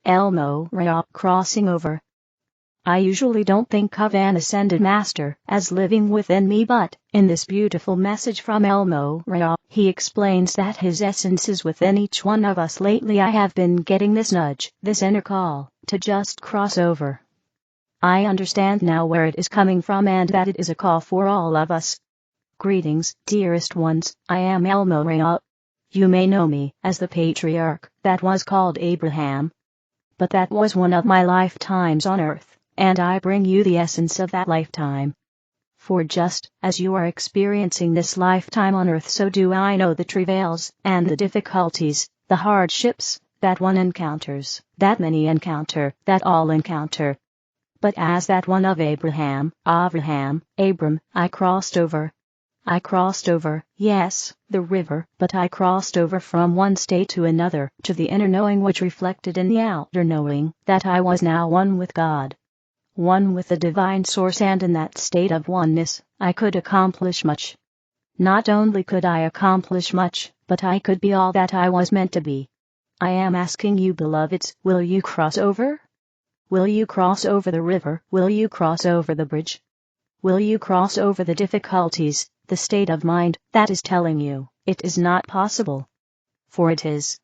Morya, crossing over. I usually don't think of an ascended master as living within me, but in this beautiful message from Morya, he explains that his essence is within each one of us. Lately I have been getting this nudge, this inner call, to just cross over. I understand now where it is coming from and that it is a call for all of us. Greetings, dearest ones, I am Morya. You may know me as the patriarch that was called Abraham. But that was one of my lifetimes on earth. And I bring you the essence of that lifetime. For just as you are experiencing this lifetime on earth, so do I know the travails and the difficulties, the hardships, that one encounters, that many encounter, that all encounter. But as that one of Abram, I crossed over. I crossed over, yes, the river, but I crossed over from one state to another, to the inner knowing which reflected in the outer knowing, that I was now one with God. One with the divine source, and in that state of oneness, I could accomplish much. Not only could I accomplish much, but I could be all that I was meant to be. I am asking you, beloveds, will you cross over? Will you cross over the river? Will you cross over the bridge? Will you cross over the difficulties, the state of mind that is telling you it is not possible? For it is.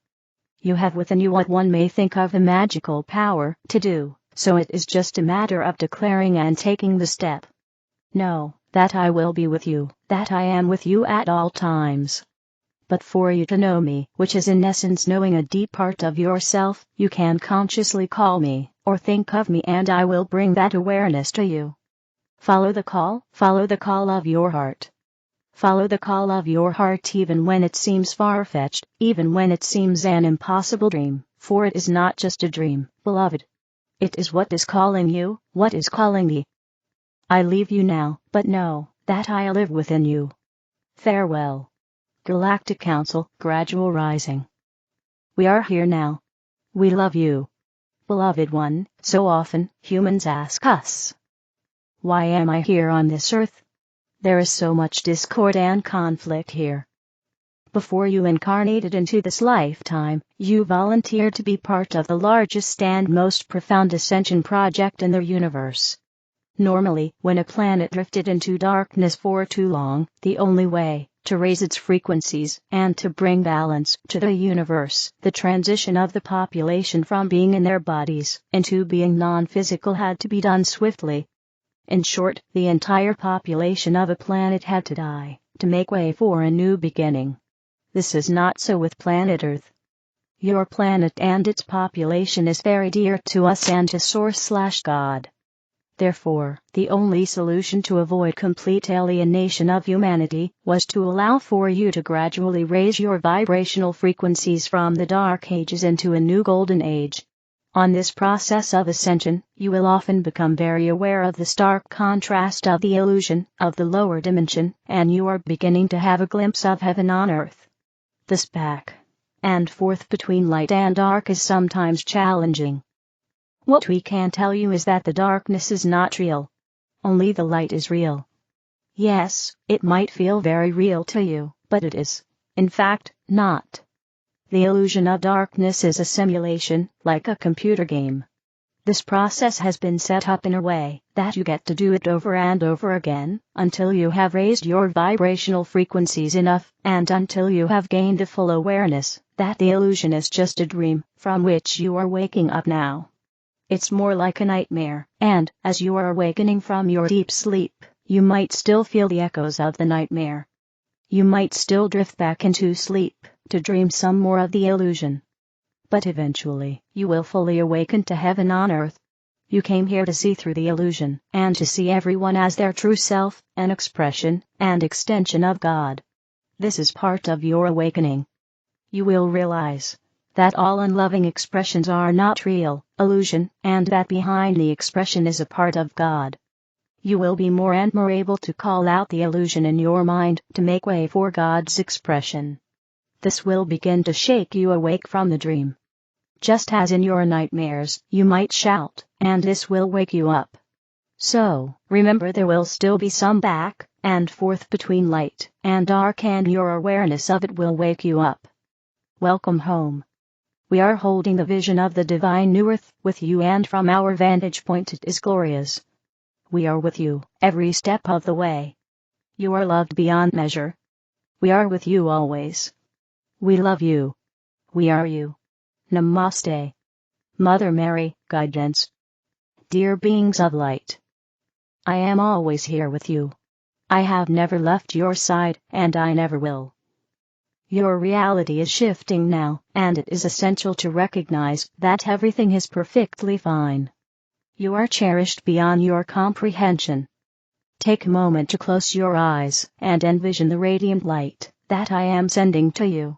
You have within you what one may think of a magical power to do. So it is just a matter of declaring and taking the step. Know that I will be with you, that I am with you at all times. But for you to know me, which is in essence knowing a deep part of yourself, you can consciously call me, or think of me, and I will bring that awareness to you. Follow the call of your heart. Follow the call of your heart even when it seems far-fetched, even when it seems an impossible dream, for it is not just a dream, beloved. It is what is calling you, what is calling me. I leave you now, but know that I live within you. Farewell. Galactic Council, Gradual Rising. We are here now. We love you. Beloved one, so often humans ask us, why am I here on this earth? There is so much discord and conflict here. Before you incarnated into this lifetime, you volunteered to be part of the largest and most profound ascension project in the universe. Normally, when a planet drifted into darkness for too long, the only way to raise its frequencies and to bring balance to the universe, the transition of the population from being in their bodies into being non-physical had to be done swiftly. In short, the entire population of a planet had to die to make way for a new beginning. This is not so with planet Earth. Your planet and its population is very dear to us and to Source/God. Therefore, the only solution to avoid complete alienation of humanity was to allow for you to gradually raise your vibrational frequencies from the Dark Ages into a new Golden Age. On this process of ascension, you will often become very aware of the stark contrast of the illusion of the lower dimension, and you are beginning to have a glimpse of heaven on earth. This back and forth between light and dark is sometimes challenging. What we can tell you is that the darkness is not real. Only the light is real. Yes, it might feel very real to you, but it is, in fact, not. The illusion of darkness is a simulation, like a computer game. This process has been set up in a way that you get to do it over and over again, until you have raised your vibrational frequencies enough, and until you have gained the full awareness that the illusion is just a dream, from which you are waking up now. It's more like a nightmare, and as you are awakening from your deep sleep, you might still feel the echoes of the nightmare. You might still drift back into sleep, to dream some more of the illusion. But eventually, you will fully awaken to heaven on earth. You came here to see through the illusion, and to see everyone as their true self, an expression and extension of God. This is part of your awakening. You will realize that all unloving expressions are not real, illusion, and that behind the expression is a part of God. You will be more and more able to call out the illusion in your mind to make way for God's expression. This will begin to shake you awake from the dream. Just as in your nightmares, you might shout, and this will wake you up. So, remember, there will still be some back and forth between light and dark, and your awareness of it will wake you up. Welcome home. We are holding the vision of the divine new earth with you, and from our vantage point it is glorious. We are with you every step of the way. You are loved beyond measure. We are with you always. We love you. We are you. Namaste. Mother Mary, guidance. Dear beings of light, I am always here with you. I have never left your side, and I never will. Your reality is shifting now, and it is essential to recognize that everything is perfectly fine. You are cherished beyond your comprehension. Take a moment to close your eyes and envision the radiant light that I am sending to you.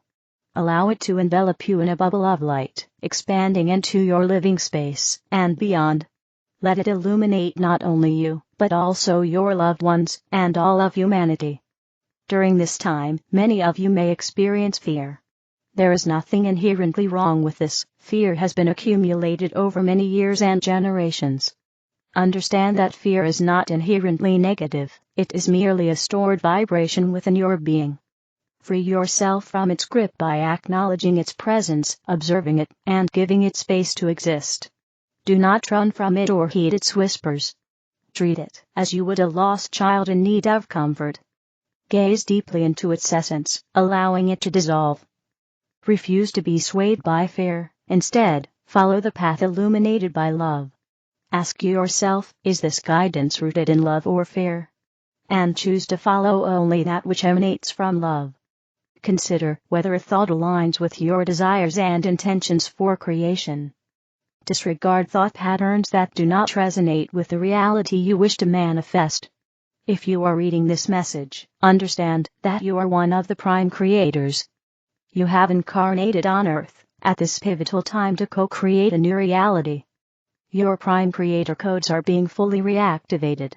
Allow it to envelop you in a bubble of light, expanding into your living space and beyond. Let it illuminate not only you, but also your loved ones and all of humanity. During this time, many of you may experience fear. There is nothing inherently wrong with this. Fear has been accumulated over many years and generations. Understand that fear is not inherently negative, it is merely a stored vibration within your being. Free yourself from its grip by acknowledging its presence, observing it, and giving it space to exist. Do not run from it or heed its whispers. Treat it as you would a lost child in need of comfort. Gaze deeply into its essence, allowing it to dissolve. Refuse to be swayed by fear, instead, follow the path illuminated by love. Ask yourself, is this guidance rooted in love or fear? And choose to follow only that which emanates from love. Consider whether a thought aligns with your desires and intentions for creation. Disregard thought patterns that do not resonate with the reality you wish to manifest. If you are reading this message, understand that you are one of the prime creators. You have incarnated on Earth at this pivotal time to co-create a new reality. Your prime creator codes are being fully reactivated.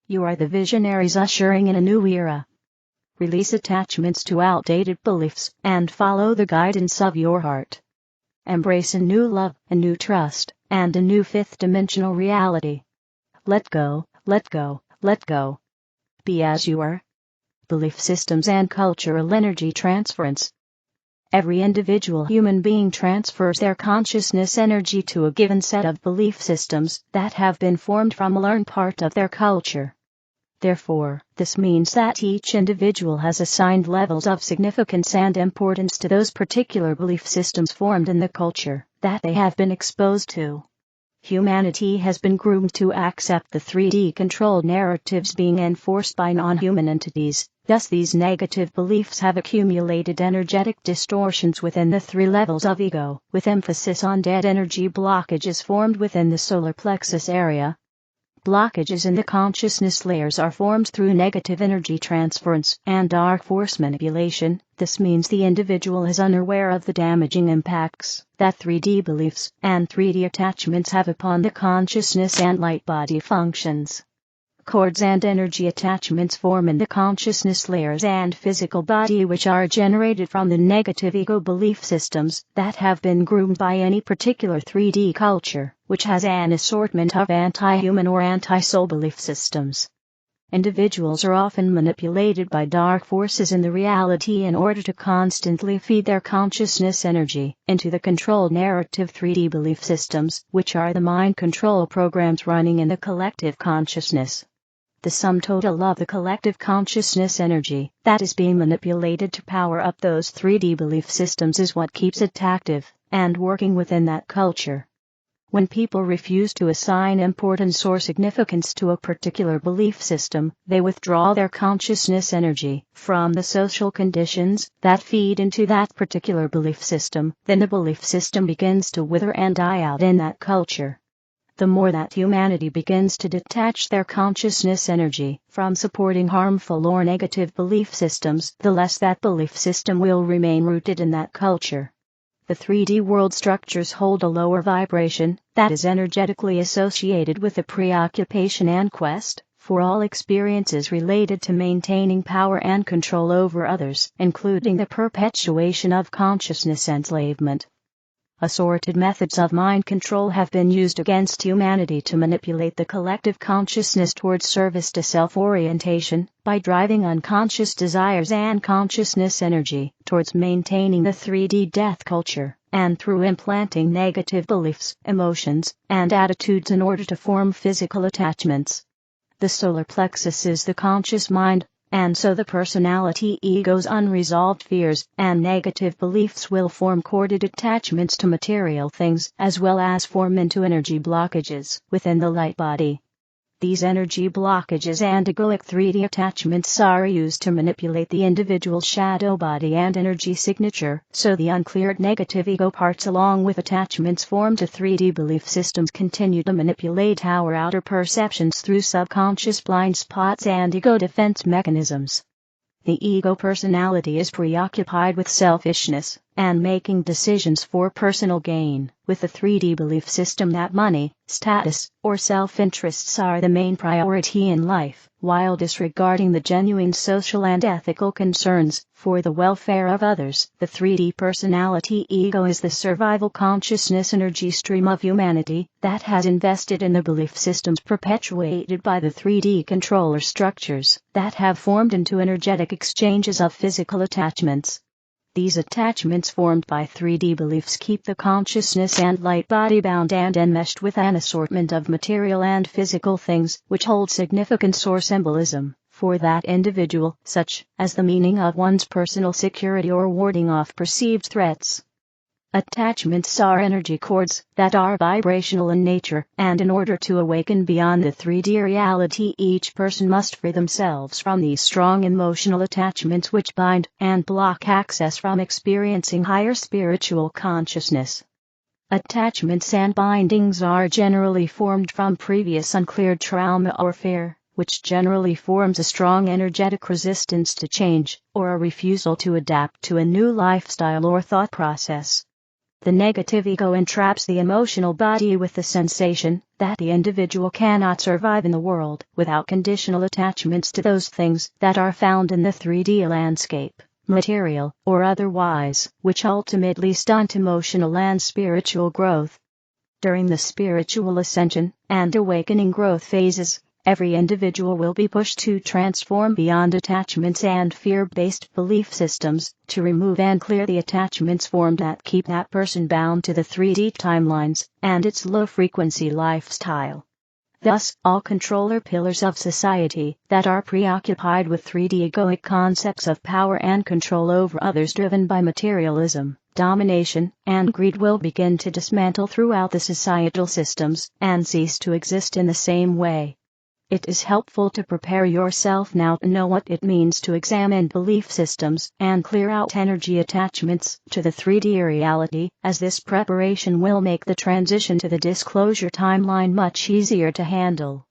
You are the visionaries ushering in a new era. Release attachments to outdated beliefs and follow the guidance of your heart. Embrace a new love, a new trust, and a new fifth-dimensional reality. Let go, let go, let go. Be as you are. Belief systems and cultural energy transference. Every individual human being transfers their consciousness energy to a given set of belief systems that have been formed from a learned part of their culture. Therefore, this means that each individual has assigned levels of significance and importance to those particular belief systems formed in the culture that they have been exposed to. Humanity has been groomed to accept the 3D controlled narratives being enforced by non-human entities, thus these negative beliefs have accumulated energetic distortions within the 3 levels of ego, with emphasis on dead energy blockages formed within the solar plexus area. Blockages in the consciousness layers are formed through negative energy transference and dark force manipulation. This means the individual is unaware of the damaging impacts that 3D beliefs and 3D attachments have upon the consciousness and light body functions. Cords and energy attachments form in the consciousness layers and physical body, which are generated from the negative ego belief systems that have been groomed by any particular 3D culture, which has an assortment of anti-human or anti-soul belief systems. Individuals are often manipulated by dark forces in the reality in order to constantly feed their consciousness energy into the controlled narrative 3D belief systems, which are the mind control programs running in the collective consciousness. The sum total of the collective consciousness energy that is being manipulated to power up those 3D belief systems is what keeps it active and working within that culture. When people refuse to assign importance or significance to a particular belief system, they withdraw their consciousness energy from the social conditions that feed into that particular belief system. Then the belief system begins to wither and die out in that culture. The more that humanity begins to detach their consciousness energy from supporting harmful or negative belief systems, the less that belief system will remain rooted in that culture. The 3D world structures hold a lower vibration that is energetically associated with the preoccupation and quest for all experiences related to maintaining power and control over others, including the perpetuation of consciousness enslavement. Assorted methods of mind control have been used against humanity to manipulate the collective consciousness towards service to self-orientation, by driving unconscious desires and consciousness energy towards maintaining the 3D death culture, and through implanting negative beliefs, emotions, and attitudes in order to form physical attachments. The solar plexus is the conscious mind, and so the personality ego's unresolved fears and negative beliefs will form corded attachments to material things as well as form into energy blockages within the light body. These energy blockages and egoic 3D attachments are used to manipulate the individual's shadow body and energy signature, so the uncleared negative ego parts along with attachments formed to 3D belief systems continue to manipulate our outer perceptions through subconscious blind spots and ego defense mechanisms. The ego personality is preoccupied with selfishness and making decisions for personal gain, with the 3D belief system that money, status, or self-interests are the main priority in life, while disregarding the genuine social and ethical concerns for the welfare of others. The 3D personality ego is the survival consciousness energy stream of humanity that has invested in the belief systems perpetuated by the 3D controller structures that have formed into energetic exchanges of physical attachments. These attachments formed by 3D beliefs keep the consciousness and light body bound and enmeshed with an assortment of material and physical things which hold significance or symbolism for that individual, such as the meaning of one's personal security or warding off perceived threats. Attachments are energy cords that are vibrational in nature, and in order to awaken beyond the 3D reality, each person must free themselves from these strong emotional attachments which bind and block access from experiencing higher spiritual consciousness. Attachments and bindings are generally formed from previous uncleared trauma or fear, which generally forms a strong energetic resistance to change, or a refusal to adapt to a new lifestyle or thought process. The negative ego entraps the emotional body with the sensation that the individual cannot survive in the world without conditional attachments to those things that are found in the 3D landscape, material or otherwise, which ultimately stunt emotional and spiritual growth. During the spiritual ascension and awakening growth phases, every individual will be pushed to transform beyond attachments and fear-based belief systems, to remove and clear the attachments formed that keep that person bound to the 3D timelines and its low-frequency lifestyle. Thus, all controller pillars of society that are preoccupied with 3D egoic concepts of power and control over others driven by materialism, domination, and greed will begin to dismantle throughout the societal systems and cease to exist in the same way. It is helpful to prepare yourself now to know what it means to examine belief systems and clear out energy attachments to the 3D reality, as this preparation will make the transition to the disclosure timeline much easier to handle.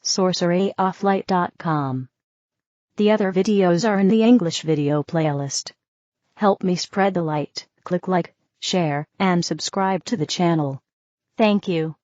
sorceryofflight.com. The other videos are in the English video playlist. Help me spread the light, click like, share, and subscribe to the channel. Thank you.